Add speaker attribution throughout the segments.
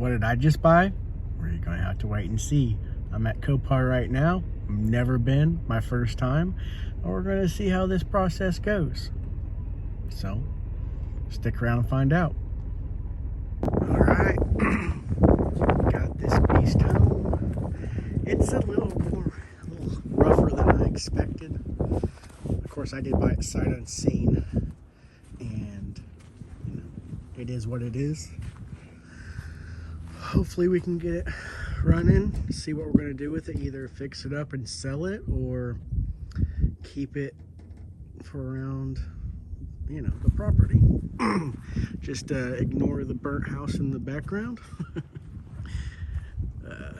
Speaker 1: What did I just buy? We're gonna have to wait and see. I'm at Copart right now. Never been, my first time. And we're gonna see how this process goes. So, stick around and find out. All right, got this beast home. It's a little rougher than I expected. Of course, I did buy it sight unseen, and you know, it is what it is. Hopefully we can get it running, see what we're going to do with it, either fix it up and sell it or keep it for around, you know, the property. Just ignore the burnt house in the background.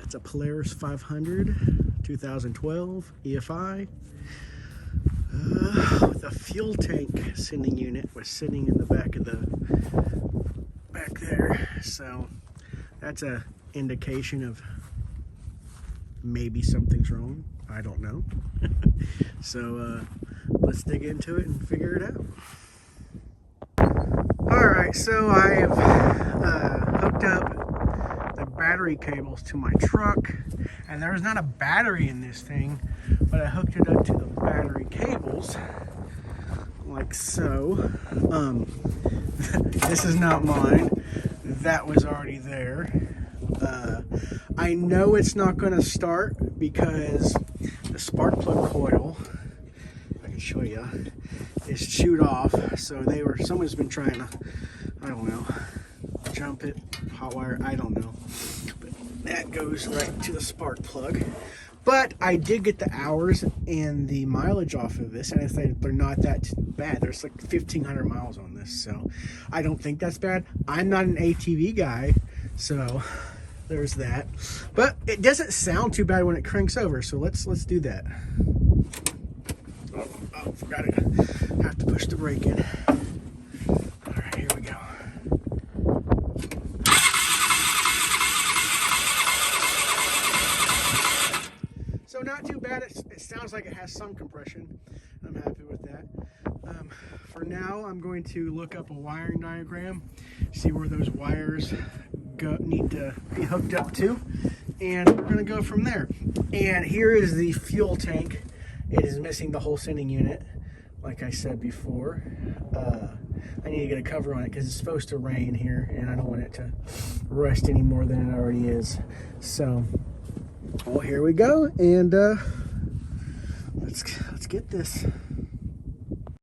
Speaker 1: It's a Polaris 500 2012 EFI with a fuel tank sending unit was sitting in the back of back there, so that's a indication of maybe something's wrong. I don't know. So let's dig into it and figure it out. Alright, so I have hooked up the battery cables to my truck, and there's not a battery in this thing, but I hooked it up to the battery cables like so. This is not mine. That was already there. I know it's not going to start because the spark plug coil, I can show you, is chewed off. So someone's been trying to, I don't know, jump it, hot wire, I don't know. But that goes right to the spark plug. But I did get the hours and the mileage off of this, and I think they're not that bad. There's like 1,500 miles on this, so I don't think that's bad. I'm not an ATV guy, so there's that. But it doesn't sound too bad when it cranks over, so let's do that. Oh, forgot it. Have to push the brake in. All right, here we go. So not too bad. It sounds like it has some compression. I'm happy with that. For now, I'm going to look up a wiring diagram, see where those wires need to be hooked up to, and we're going to go from there. And here is the fuel tank. It is missing the whole sending unit, like I said before. I need to get a cover on it because it's supposed to rain here, and I don't want it to rust any more than it already is. So, well, here we go, and let's get this.